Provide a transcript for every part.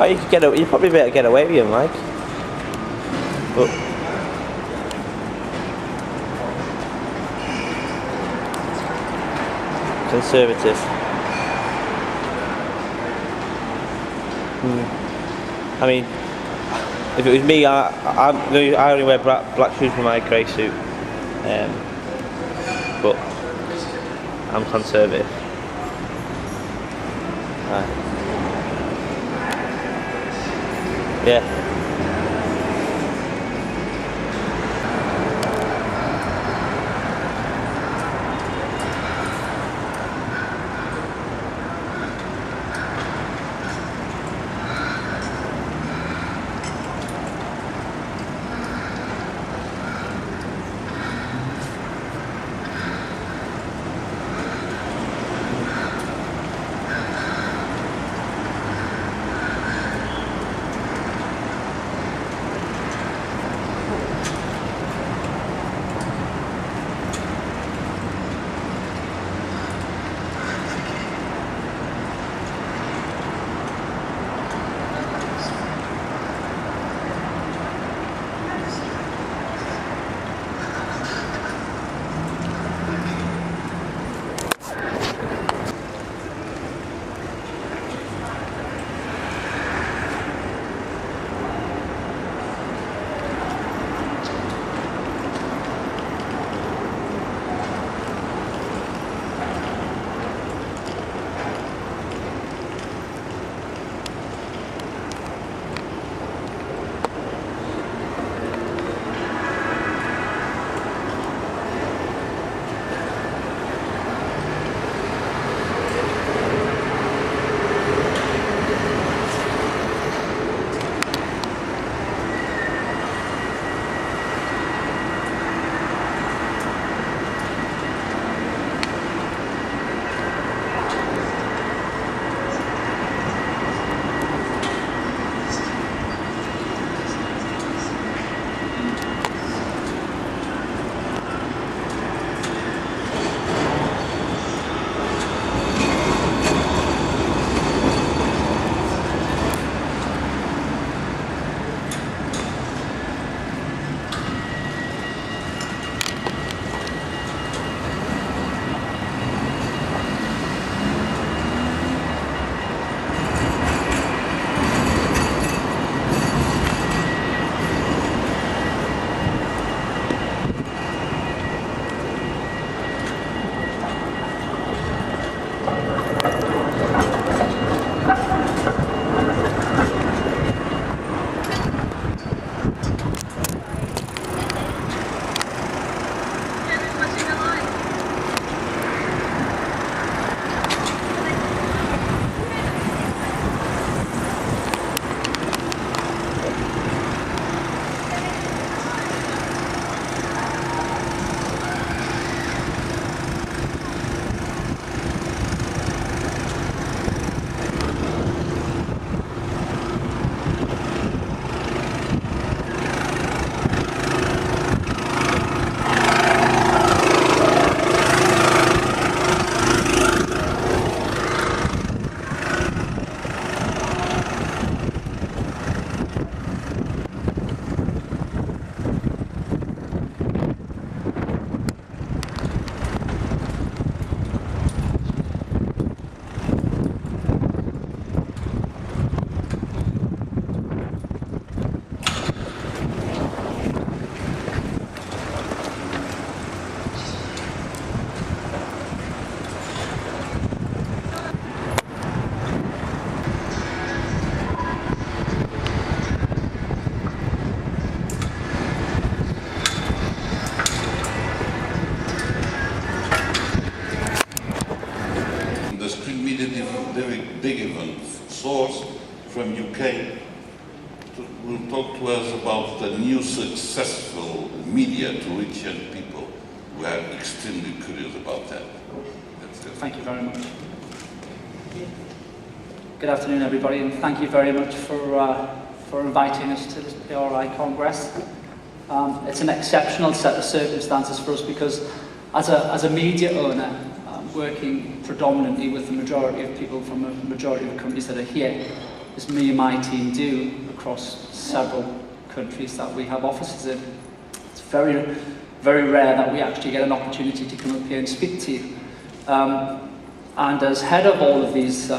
Oh, you could get. You probably better get away with him, like. But conservative. I mean, if it was me, I only wear black shoes for my grey suit. But I'm conservative. Yeah. big event source from UK will talk to us about the new successful media to reach young people. We are extremely curious about that. Thank you very much. Good afternoon, everybody, and thank you very much for inviting us to this PRI Congress. It's an exceptional set of circumstances for us because as a media owner, working predominantly with the majority of people from a majority of the companies that are here, as me and my team do across several countries that we have offices in. It's very, very rare that we actually get an opportunity to come up here and speak to you. And as head of all of these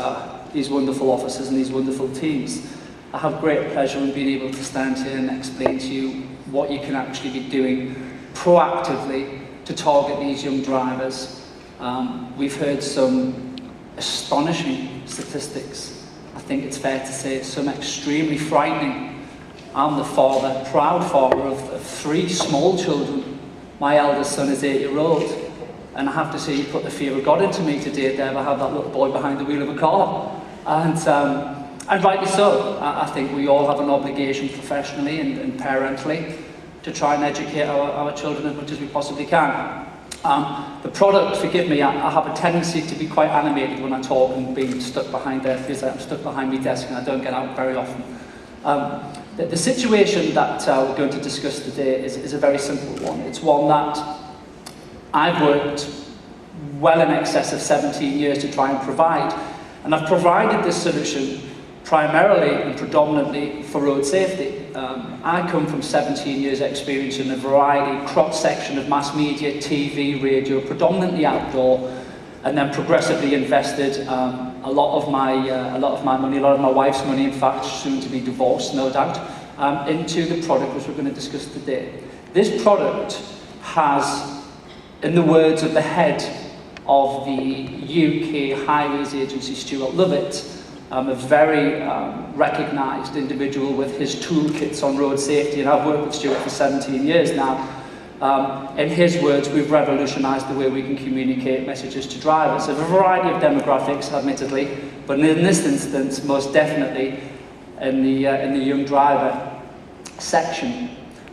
wonderful offices and these wonderful teams, I have great pleasure in being able to stand here and explain to you what you can actually be doing proactively to target these young drivers. We've heard some astonishing statistics. I think it's fair to say some extremely frightening. I'm the father, proud father of 3 small children. My eldest son is 8-year-old. And I have to say, you put the fear of God into me today to ever have that little boy behind the wheel of a car. And rightly so. I think we all have an obligation professionally and parentally to try and educate our children as much as we possibly can. The product, forgive me, I have a tendency to be quite animated when I talk and being stuck behind there, because I'm stuck behind my desk and I don't get out very often. The situation that we're going to discuss today is a very simple one. It's one that I've worked well in excess of 17 years to try and provide, and I've provided this solution primarily and predominantly for road safety. I come from 17 years experience in a variety, cross-section of mass media, TV, radio, predominantly outdoor, and then progressively invested a lot of my money, a lot of my wife's money, in fact, soon to be divorced, no doubt, into the product which we're going to discuss today. This product has, in the words of the head of the UK Highways Agency, Stuart Lovett, a very recognised individual with his toolkits on road safety, and I've worked with Stuart for 17 years now. In his words, we've revolutionised the way we can communicate messages to drivers of a variety of demographics, admittedly, but in this instance, most definitely in the young driver section.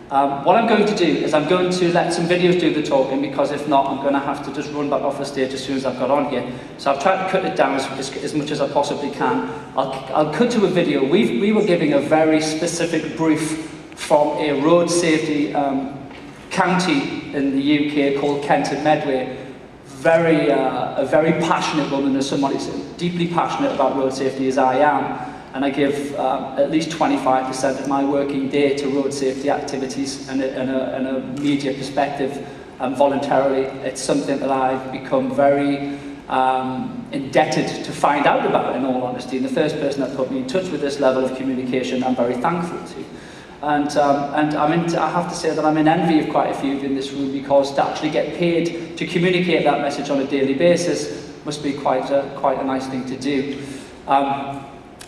What I'm going to do is I'm going to let some videos do the talking, because if not, I'm going to have to just run back off the stage as soon as I've got on here. So I've tried to cut it down as much as I possibly can. I'll cut to a video. We were giving a very specific brief from a road safety county in the UK called Kent and Medway. A very passionate woman, as someone who's deeply passionate about road safety as I am. And I give at least 25% of my working day to road safety activities and a media perspective voluntarily. It's something that I've become very indebted to find out about, in all honesty. And the first person that put me in touch with this level of communication, I'm very thankful to. And I have to say that I'm in envy of quite a few in this room, because to actually get paid to communicate that message on a daily basis must be quite a nice thing to do.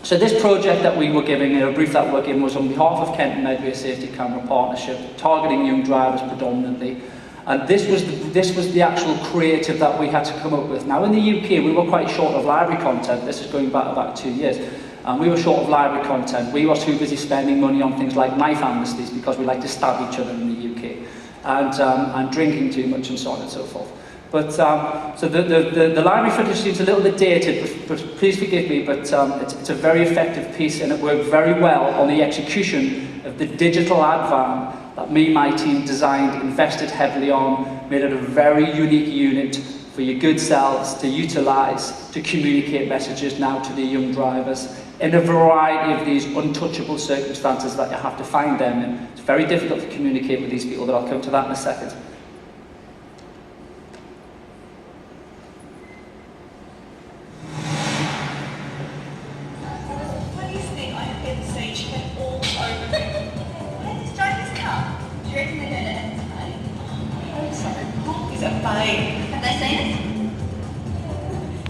So this project that we were giving, a brief that we were giving, was on behalf of Kent and Medway Safety Camera Partnership, targeting young drivers predominantly. And this was the actual creative that we had to come up with. Now in the UK, we were quite short of library content. This is going back about 2 years. We were short of library content. We were too busy spending money on things like knife amnesties, because we like to stab each other in the UK, and drinking too much and so on and so forth. But so the library footage seems a little bit dated, but please forgive me, but it's a very effective piece, and it worked very well on the execution of the digital ad van that me and my team designed, invested heavily on, made it a very unique unit for your good selves to utilise to communicate messages now to the young drivers in a variety of these untouchable circumstances that you have to find them in. It's very difficult to communicate with these people, but I'll come to that in a second. Have they seen it?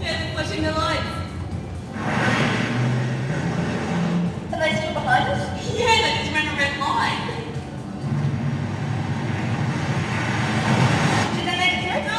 Yeah, they're flashing their lights. Are they still behind us? Yeah, they just ran a red light. Did they make it through? No!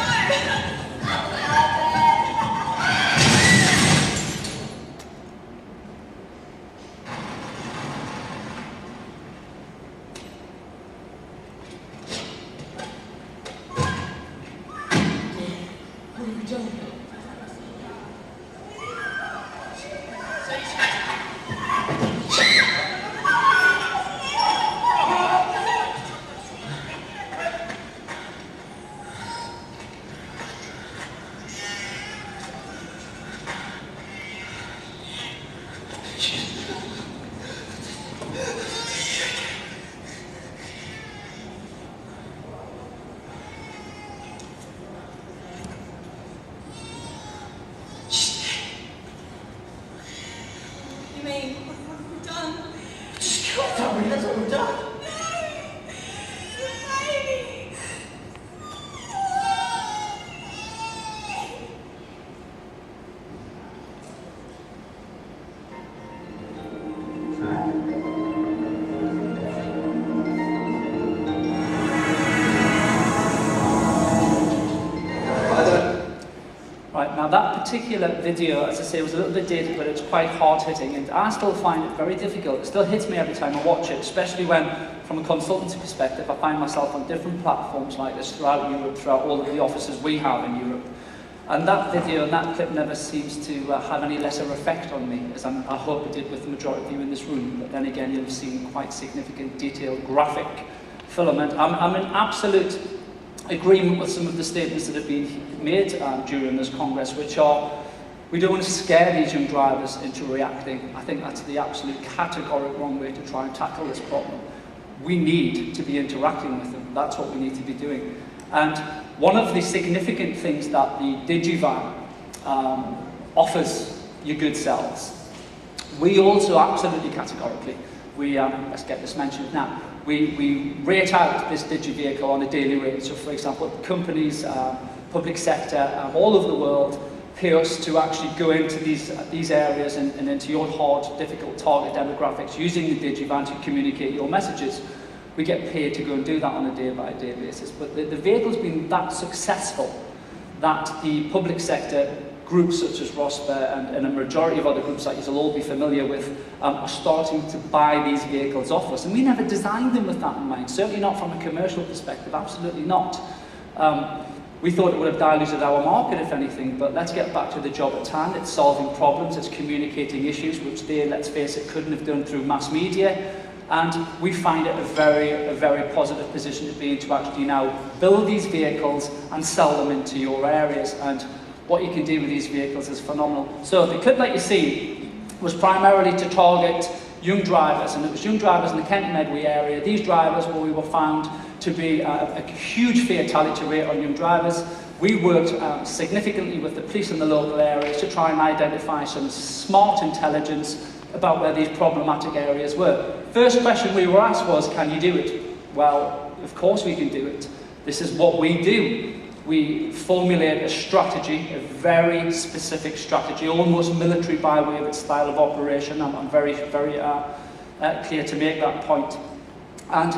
Now that particular video, as I say, was a little bit dated, but it's quite hard-hitting, and I still find it very difficult. It still hits me every time I watch it, especially when, from a consultancy perspective, I find myself on different platforms like this throughout Europe, throughout all of the offices we have in Europe. And that video and that clip never seems to have any lesser effect on me, as I hope it did with the majority of you in this room. But then again, you'll have seen quite significant, detailed, graphic filament. I'm in absolute agreement with some of the statements that have been made during this Congress, which are, we don't want to scare these young drivers into reacting. I think that's the absolute categorical wrong way to try and tackle this problem. We need to be interacting with them. That's what we need to be doing. And one of the significant things that the Digivan offers your good selves, we also absolutely categorically, let's get this mentioned now, we rate out this Digi-vehicle on a daily rate. So for example, companies, public sector, all over the world pay us to actually go into these areas and into your hard, difficult target demographics using the Digivan to communicate your messages. We get paid to go and do that on a day-by-day basis. But the vehicle's been that successful that the public sector groups such as ROSPA and a majority of other groups that you'll all be familiar with are starting to buy these vehicles off us. And we never designed them with that in mind, certainly not from a commercial perspective, absolutely not. We thought it would have diluted our market, if anything, but let's get back to the job at hand. It's solving problems, it's communicating issues, which they, let's face it, couldn't have done through mass media. And we find it a very positive position to be in, to actually now build these vehicles and sell them into your areas. And what you can do with these vehicles is phenomenal. So the clip that you see was primarily to target young drivers, and it was young drivers in the Kent Medway area. These drivers, where we were found to be a huge fatality rate on young drivers. We worked significantly with the police in the local areas to try and identify some smart intelligence about where these problematic areas were. First question we were asked was, can you do it? Well, of course we can do it. This is what we do. We formulate a strategy, a very specific strategy, almost military by way of its style of operation. I'm very clear to make that point. And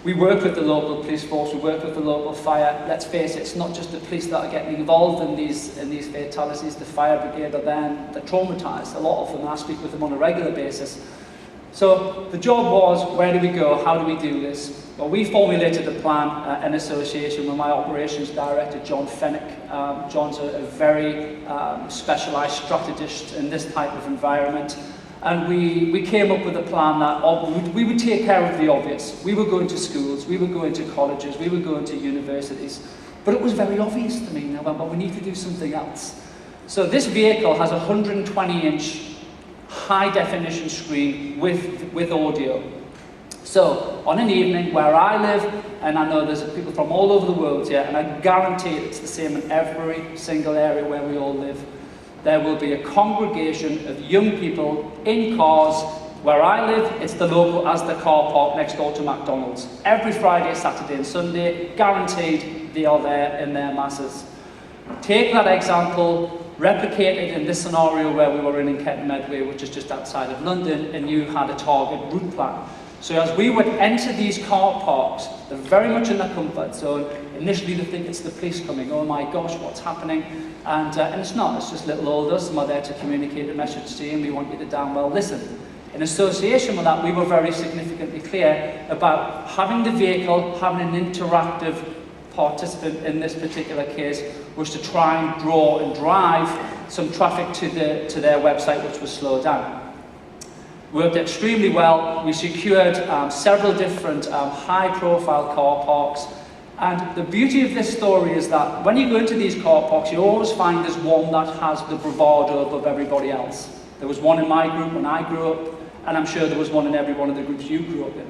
we work with the local police force, we work with the local fire. Let's face it, it's not just the police that are getting involved in these fatalities. The fire brigade are then, they're traumatised. A lot of them, I speak with them on a regular basis. So the job was, where do we go? How do we do this? Well, we formulated a plan in association with my operations director, John Fennick. John's a very specialised strategist in this type of environment. And we came up with a plan that we would take care of the obvious. We were going to schools, we were going to colleges, we were going to universities. But it was very obvious to me now, but we need to do something else. So this vehicle has a 120-inch high-definition screen with audio. So on an evening where I live, and I know there's people from all over the world here, and I guarantee it's the same in every single area where we all live, there will be a congregation of young people in cars. Where I live, it's the local Asda car park next door to McDonald's. Every Friday, Saturday and Sunday, guaranteed they are there in their masses. Take that example, replicate it in this scenario where we were in Kent Medway, which is just outside of London, and you had a target route plan. So as we would enter these car parks, they're very much in their comfort zone. Initially they think it's the police coming, oh my gosh, what's happening? And it's not, it's just little old us, and we're there to communicate a message to you, and we want you to damn well listen. In association with that, we were very significantly clear about having the vehicle, having an interactive participant in this particular case, was to try and draw and drive some traffic to their website, which was slowed down. Worked extremely well. We secured several different high-profile car parks. And the beauty of this story is that when you go into these car parks, you always find there's one that has the bravado above everybody else. There was one in my group when I grew up, and I'm sure there was one in every one of the groups you grew up in.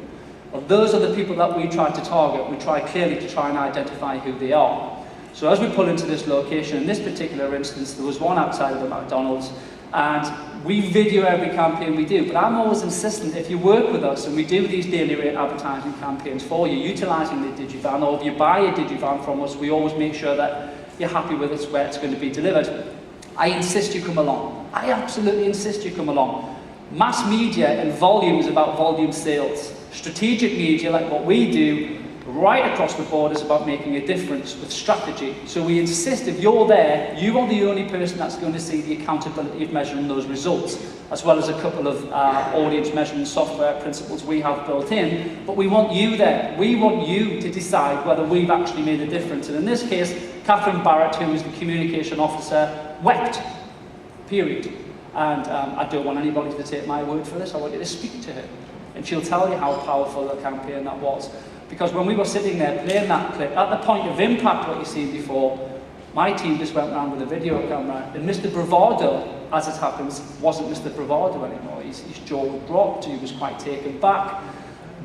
Well, those are the people that we try to target. We try clearly to try and identify who they are. So as we pull into this location, in this particular instance, there was one outside of the McDonald's, and we video every campaign we do, but I'm always insistent, if you work with us and we do these daily rate advertising campaigns for you, utilising the Digivan, or if you buy a Digivan from us, we always make sure that you're happy with it, where it's going to be delivered. I insist you come along. I absolutely insist you come along. Mass media and volume is about volume sales. Strategic media, like what we do, right across the board is about making a difference with strategy. So we insist if you're there, you are the only person that's going to see the accountability of measuring those results, as well as a couple of audience measurement software principles we have built in. But we want you there. We want you to decide whether we've actually made a difference. And in this case, Catherine Barrett, who is the communication officer, wept, period. And I don't want anybody to take my word for this. I want you to speak to her. And she'll tell you how powerful a campaign that was. Because when we were sitting there playing that clip, at the point of impact, what you've seen before, my team just went around with a video camera, and Mr. Bravado, as it happens, wasn't Mr. Bravado anymore. His jaw dropped, he was quite taken back.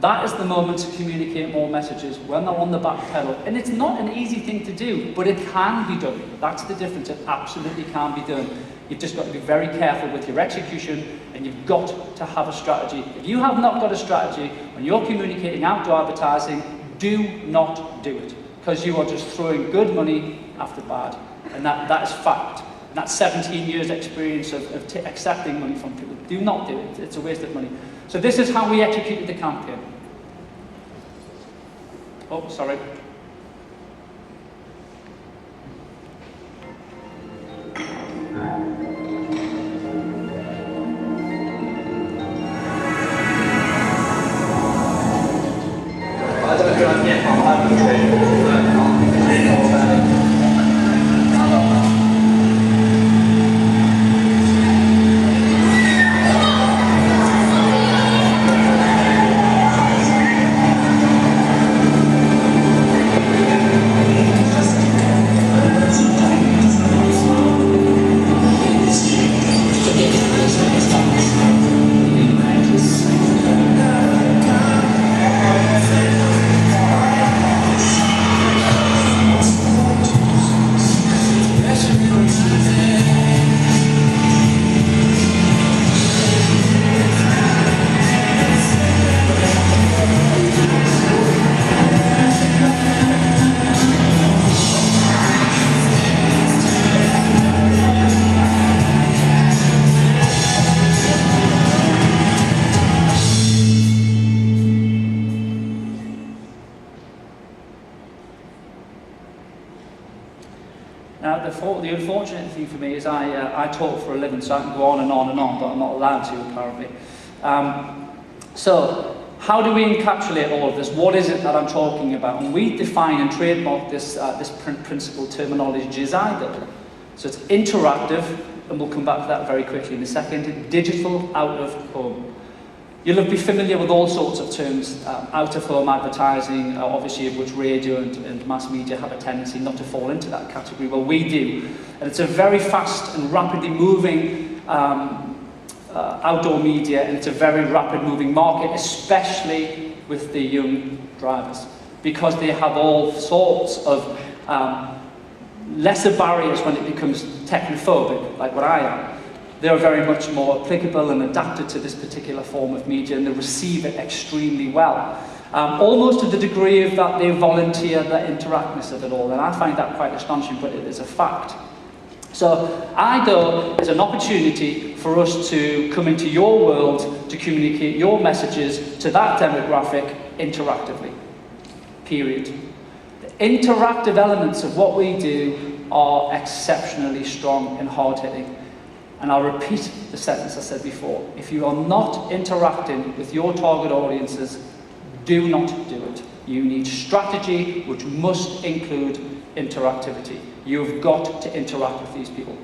That is the moment to communicate more messages when they're on the back pedal. And it's not an easy thing to do, but it can be done. That's the difference, it absolutely can be done. You've just got to be very careful with your execution, and you've got to have a strategy. If you have not got a strategy, when you're communicating outdoor advertising, do not do it. Because you are just throwing good money after bad. And that is fact. And that's 17 years experience of accepting money from people. Do not do it. It's a waste of money. So this is how we executed the campaign. Oh, sorry. Now, the unfortunate thing for me is I talk for a living, so I can go on and on and on, but I'm not allowed to, apparently. So, how do we encapsulate all of this? What is it that I'm talking about? And we define and trademark this principle terminology, GISIDO. So it's interactive, and we'll come back to that very quickly in a second. Digital, out of home. You'll be familiar with all sorts of terms, out-of-home advertising, obviously of which radio and mass media have a tendency not to fall into that category. Well, we do. And it's a very fast and rapidly moving outdoor media, and it's a very rapid moving market, especially with the young drivers, because they have all sorts of lesser barriers when it becomes technophobic, like what I am. They're very much more applicable and adapted to this particular form of media, and they receive it extremely well. Almost to the degree of that they volunteer the interactness of it all, and I find that quite astonishing, but it is a fact. So IDO is an opportunity for us to come into your world to communicate your messages to that demographic interactively, period. The interactive elements of what we do are exceptionally strong and hard-hitting. And I'll repeat the sentence I said before. If you are not interacting with your target audiences, do not do it. You need strategy, which must include interactivity. You've got to interact with these people.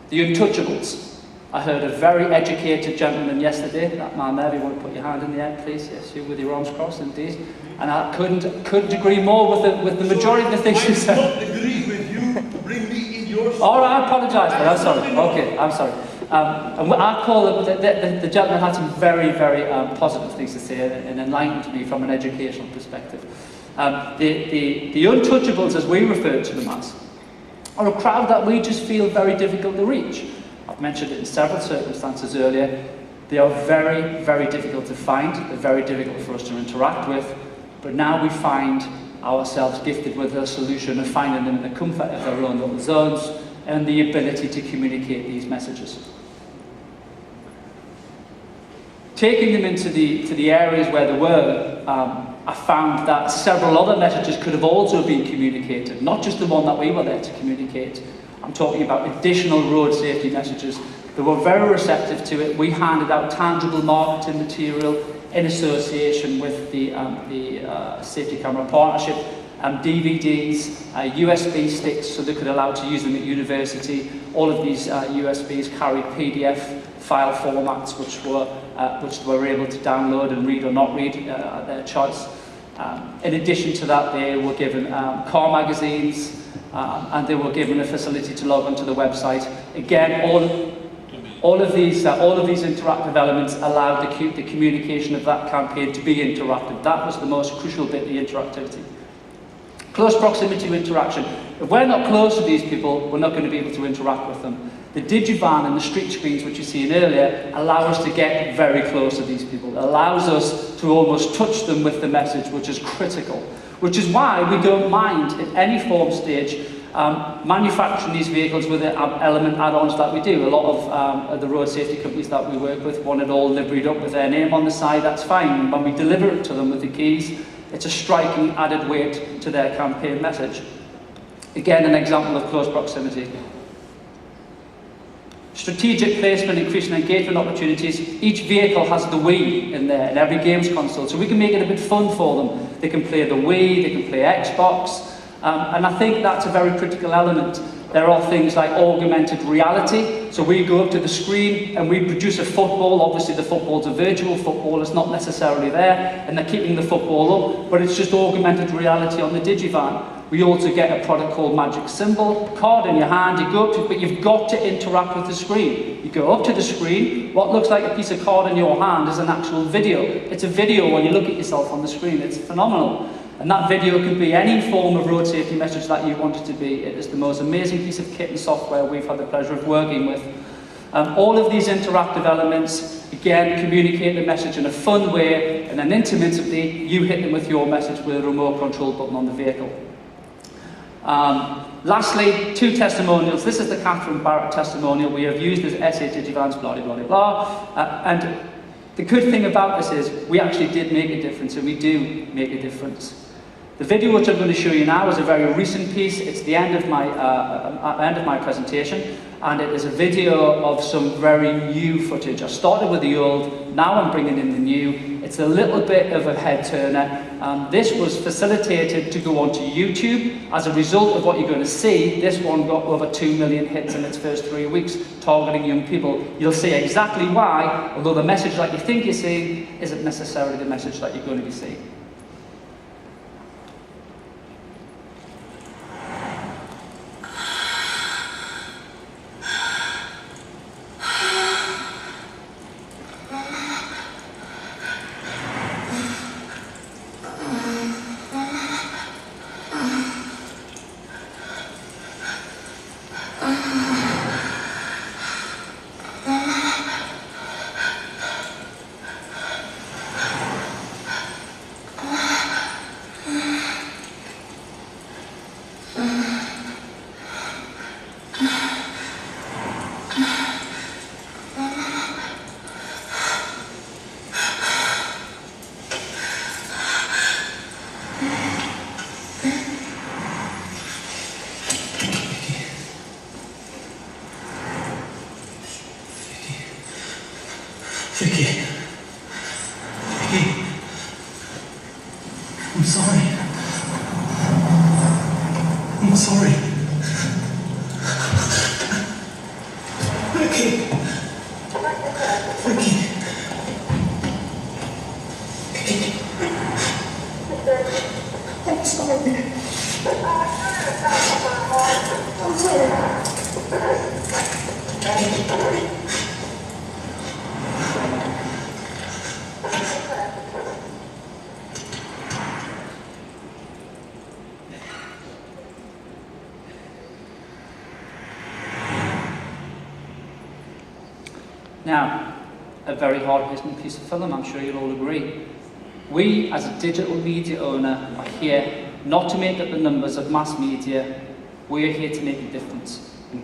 The untouchables. I heard a very educated gentleman yesterday, that man there, if you want to put your hand in the air, please. Yes, you with your arms crossed, indeed. And I couldn't agree more with the majority of the things you said. I don't agree with you to bring me in your... All right, I apologise, but I'm sorry. Okay, I'm sorry. And I call it, the gentleman had some very, very positive things to say and enlightened me from an educational perspective. The untouchables, as we refer to them as, are a crowd that we just feel very difficult to reach. I've mentioned it in several circumstances earlier. They are very, very difficult to find. They're very difficult for us to interact with. But now we find ourselves gifted with a solution of finding them in the comfort of their own little zones and the ability to communicate these messages. Taking them into the areas where they were, I found that several other messages could have also been communicated, not just the one that we were there to communicate. I'm talking about additional road safety messages. They were very receptive to it. We handed out tangible marketing material in association with the Safety Camera Partnership, DVDs, USB sticks so they could allow to use them at university. All of these USBs carried PDF file formats which they were able to download and read or not read at their choice. In addition to that, they were given car magazines and they were given a facility to log onto the website. Again, all of these interactive elements allowed the communication of that campaign to be interactive. That was the most crucial bit, the interactivity. Close proximity to interaction. If we're not close to these people, we're not going to be able to interact with them. The Digivan and the street screens, which you've seen earlier, allow us to get very close to these people. It allows us to almost touch them with the message, which is critical. Which is why we don't mind, at any form stage, manufacturing these vehicles with the element add-ons that we do. A lot of the road safety companies that we work with want it all liveryed up with their name on the side, that's fine. When we deliver it to them with the keys, it's a striking added weight to their campaign message. Again, an example of close proximity. Strategic placement, increasing engagement opportunities. Each vehicle has the Wii in there, in every games console, so we can make it a bit fun for them. They can play the Wii, they can play Xbox, and I think that's a very critical element. There are things like augmented reality, so we go up to the screen and we produce a football. Obviously the football's a virtual football, it's not necessarily there, and they're keeping the football up, but it's just augmented reality on the Digivan. We also get a product called Magic Symbol, card in your hand, you go up to it, but you've got to interact with the screen. You go up to the screen, what looks like a piece of card in your hand is an actual video. It's a video when you look at yourself on the screen, it's phenomenal. And that video can be any form of road safety message that you want it to be. It is the most amazing piece of kit and software we've had the pleasure of working with. All of these interactive elements, again, communicate the message in a fun way, and then intermittently, you hit them with your message with a remote control button on the vehicle. Lastly, 2 testimonials. This is the Catherine Barrett testimonial. We have used as SA Digivans, blah, blah, blah, blah. And the good thing about this is we actually did make a difference, and we do make a difference. The video which I'm going to show you now is a very recent piece. It's the end of my presentation, and it is a video of some very new footage. I started with the old, now I'm bringing in the new. It's a little bit of a head turner. This was facilitated to go onto YouTube. As a result of what you're going to see, this one got over 2 million hits in its first 3 weeks, targeting young people. You'll see exactly why, although the message that you think you're seeing isn't necessarily the message that you're going to be seeing. Vicky. Vicky. I'm sorry. I'm sorry. Vicky. Vicky. I'm sorry. I'm sorry. Now, a very hard-hitting piece of film, I'm sure you'll all agree. We, as a digital media owner, are here not to make up the numbers of mass media, we're here to make a difference. And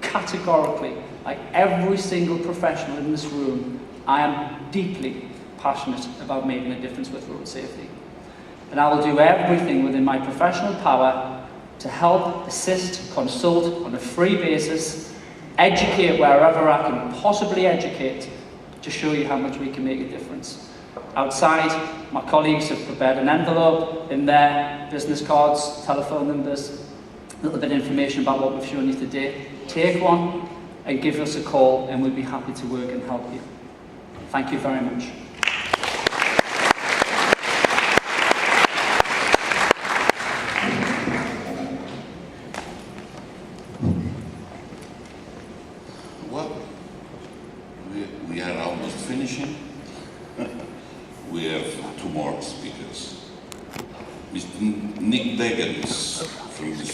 categorically, like every single professional in this room, I am deeply passionate about making a difference with road safety. And I will do everything within my professional power to help, assist, consult on a free basis, educate wherever I can possibly educate, to show you how much we can make a difference. Outside, my colleagues have prepared an envelope in there, business cards, telephone numbers, a little bit of information about what we've shown you today. Take one and give us a call and we'll be happy to work and help you. Thank you very much. Well, we are almost finishing. We have two more speakers. Mr. Nick Dagan is from the